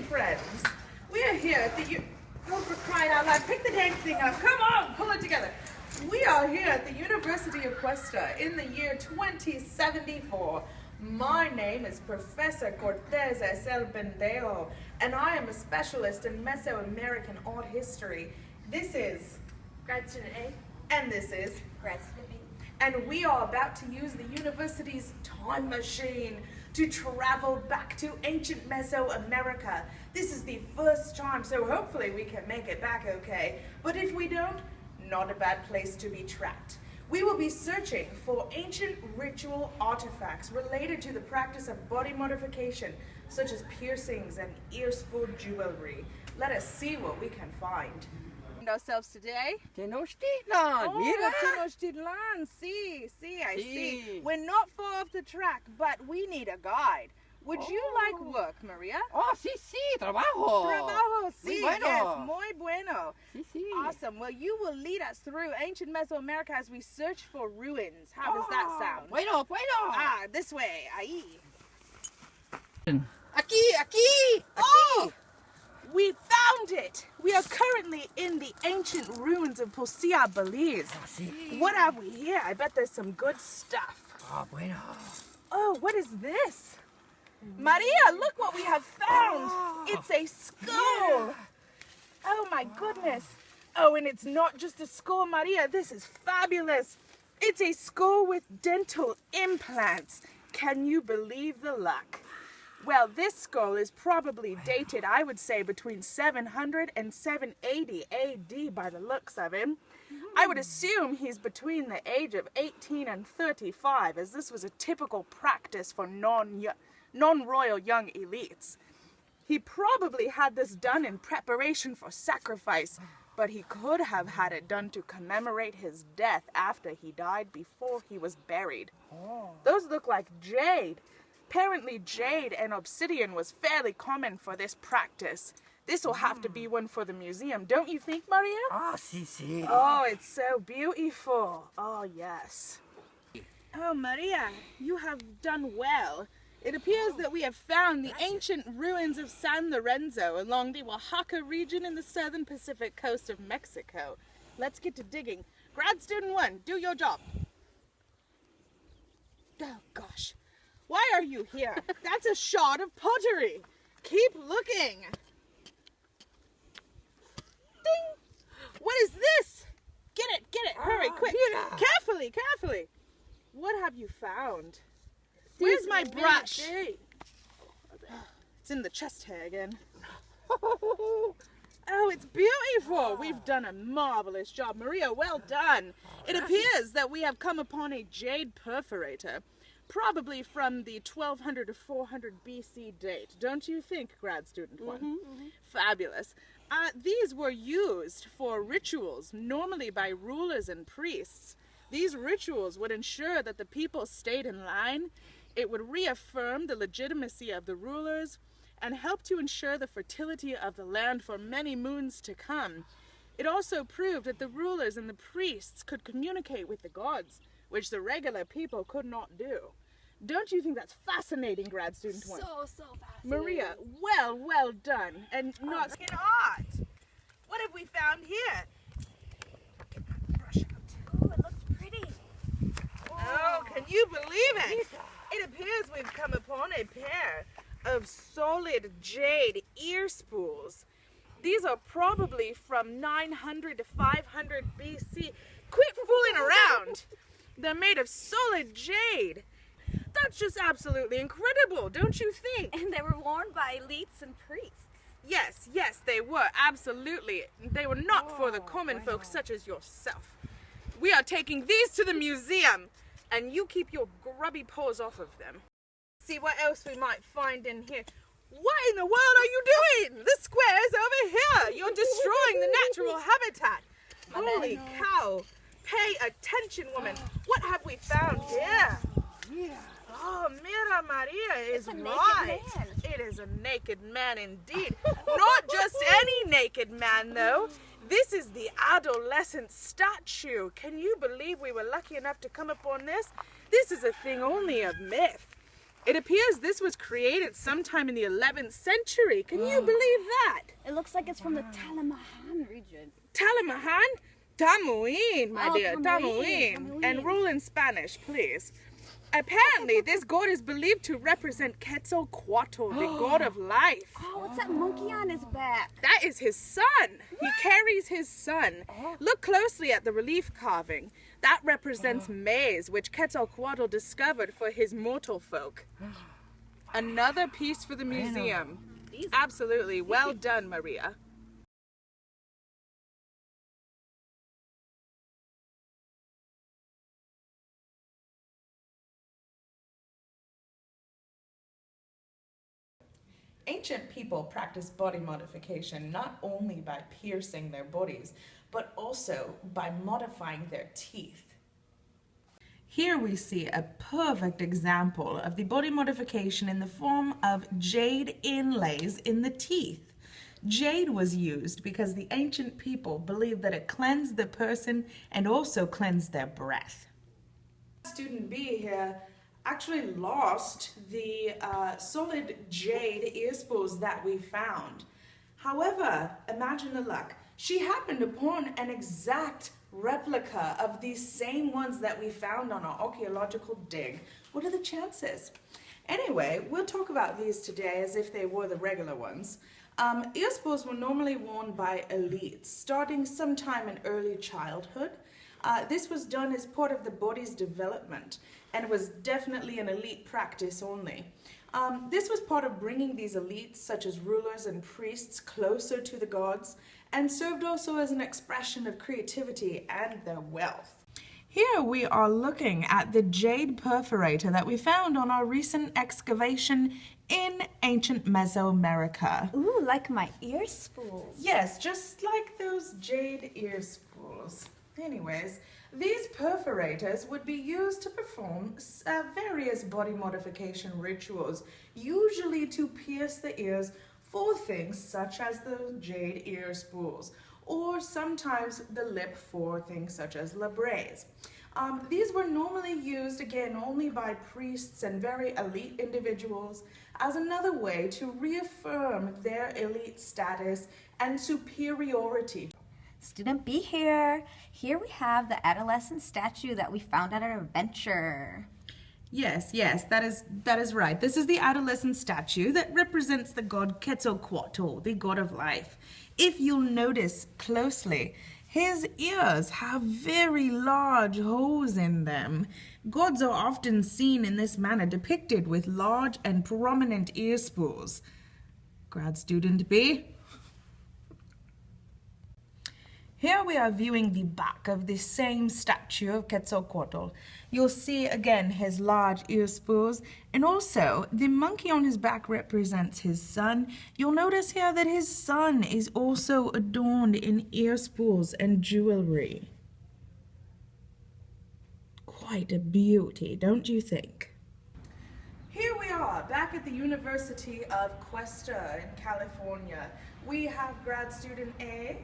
friends. We are here at the... Oh, for crying out loud, pick the dang thing up. Come on, pull it together. We are here at the University of Cuesta in the year 2074. My name is Professor Cortez El Pendejo, and I am a specialist in Mesoamerican art history. This is Grad Student A. And this is Grad Student B. And we are about to use the university's time machine to travel back to ancient Mesoamerica. This is the first time, so hopefully we can make it back okay. But if we don't, not a bad place to be trapped. We will be searching for ancient ritual artifacts related to the practice of body modification, such as piercings and ear-spool jewelry. Let us see what we can find. Ourselves today. Tenochtitlan, mira. Tenochtitlan, I see. We're not far off the track, but we need a guide. Would you like work, Maria? Oh, sí, trabajo. Trabajo, sí, Muy bueno. yes, muy bueno. Sí. Awesome. Well, you will lead us through ancient Mesoamerica as we search for ruins. How does that sound? Bueno. Ah, this way. Ahí. Aquí. Oh! We found it! We are currently in the ancient ruins of Posia, Belize. Sí. What have we here? I bet there's some good stuff. Oh, bueno. Oh, what is this? Maria, look what we have found! It's a skull! Yeah. Oh my goodness! Oh, and it's not just a skull, Maria. This is fabulous. It's a skull with dental implants. Can you believe the luck? Well, this skull is probably dated, I would say, between 700 and 780 AD by the looks of him. I would assume he's between the age of 18 and 35, as this was a typical practice for non-royal young elites. He probably had this done in preparation for sacrifice, but he could have had it done to commemorate his death after he died before he was buried. Those look like jade. Apparently jade and obsidian was fairly common for this practice. This will have to be one for the museum, don't you think, Maria? Oh, sí. Oh, it's so beautiful. Oh, yes. Oh, Maria, you have done well. It appears that we have found the ancient ruins of San Lorenzo along the Oaxaca region in the southern Pacific coast of Mexico. Let's get to digging. Grad Student 1, do your job. Oh, gosh. Why are you here? That's a shard of pottery. Keep looking. Ding! What is this? Get it. Hurry, quick. Mira. Carefully. What have you found? Where's my brush? It's in the chest hair again. Oh, it's beautiful. We've done a marvelous job. Maria, well done. It appears that we have come upon a jade perforator. Probably from the 1200 to 400 BC date, don't you think, Grad Student 1? Fabulous. These were used for rituals, normally by rulers and priests. These rituals would ensure that the people stayed in line. It would reaffirm the legitimacy of the rulers and help to ensure the fertility of the land for many moons to come. It also proved that the rulers and the priests could communicate with the gods, which the regular people could not do. Don't you think that's fascinating, Grad Student 1? So fascinating. Maria, well done. And not in art. What have we found here? Get that brush out. Oh, it looks pretty. Oh, can you believe it? It appears we've come upon a pair of solid jade ear spools. These are probably from 900 to 500 BC. Quit fooling around. They're made of solid jade. That's just absolutely incredible, don't you think? And they were worn by elites and priests. Yes, they were, absolutely. They were not for the common folk such as yourself. We are taking these to the museum, and you keep your grubby paws off of them. See what else we might find in here. What in the world are you doing? The square's over here. You're destroying the natural habitat. Holy cow. Pay attention, woman. What have we found here? Oh, mira, Maria is right. It is a naked man indeed. Not just any naked man, though. This is the adolescent statue. Can you believe we were lucky enough to come upon this? This is a thing only of myth. It appears this was created sometime in the 11th century. Can you believe that? It looks like it's from the Talamahan region. Talamahan? Tamuin, my dear, Tamuin. Tamuin. And rule in Spanish, please. Apparently, this god is believed to represent Quetzalcoatl, the god of life. Oh, what's that monkey on his back? That is his son. He carries his son. Look closely at the relief carving. That represents maize, which Quetzalcoatl discovered for his mortal folk. Another piece for the museum. Absolutely. Well done, Maria. Ancient people practiced body modification not only by piercing their bodies, but also by modifying their teeth. Here we see a perfect example of the body modification in the form of jade inlays in the teeth. Jade was used because the ancient people believed that it cleansed the person and also cleansed their breath. Student B here actually lost the solid jade ear spools that we found. However, imagine the luck. She happened upon an exact replica of these same ones that we found on our archaeological dig. What are the chances? Anyway, we'll talk about these today as if they were the regular ones. Ear spools were normally worn by elites, starting sometime in early childhood. This was done as part of the body's development, and it was definitely an elite practice only. This was part of bringing these elites, such as rulers and priests, closer to the gods, and served also as an expression of creativity and their wealth. Here we are looking at the jade perforator that we found on our recent excavation in ancient Mesoamerica. Ooh, like my ear spools. Yes, just like those jade ear spools. Anyways, these perforators would be used to perform various body modification rituals, usually to pierce the ears for things such as the jade ear spools, or sometimes the lip for things such as labrets. These were normally used, again, only by priests and very elite individuals as another way to reaffirm their elite status and superiority. Student B here. Here we have the adolescent statue that we found at our adventure. Yes, that is right. This is the adolescent statue that represents the god Quetzalcoatl, the god of life. If you'll notice closely, his ears have very large holes in them. Gods are often seen in this manner, depicted with large and prominent ear spools. Grad student B. Here we are viewing the back of the same statue of Quetzalcoatl. You'll see again his large ear spools, and also the monkey on his back represents his son. You'll notice here that his son is also adorned in ear spools and jewelry. Quite a beauty, don't you think? Here we are, back at the University of Cuesta in California. We have grad student A,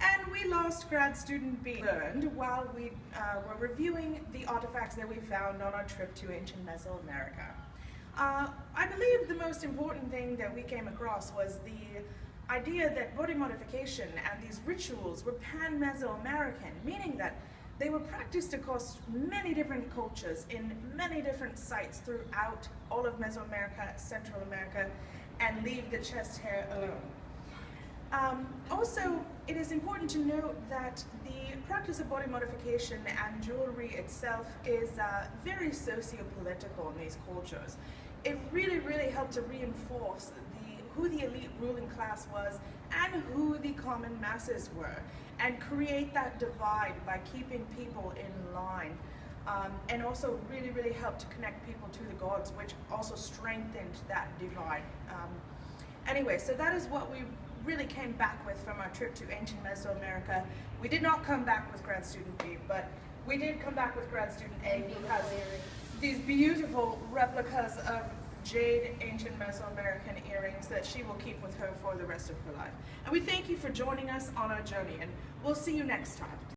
and we lost grad student B. Learned while we were reviewing the artifacts that we found on our trip to ancient Mesoamerica. I believe the most important thing that we came across was the idea that body modification and these rituals were pan-Mesoamerican, meaning that they were practiced across many different cultures in many different sites throughout all of Mesoamerica, Central America, and leave the chest hair alone. Also, it is important to note that the practice of body modification and jewelry itself is very socio-political in these cultures. It really helped to reinforce who the elite ruling class was and who the common masses were, and create that divide by keeping people in line. And also really helped to connect people to the gods, which also strengthened that divide. Anyway, so that is what we really came back with from our trip to ancient Mesoamerica. We did not come back with grad student B, but we did come back with grad student A, who has these beautiful replicas of jade ancient Mesoamerican earrings that she will keep with her for the rest of her life. And we thank you for joining us on our journey, and we'll see you next time.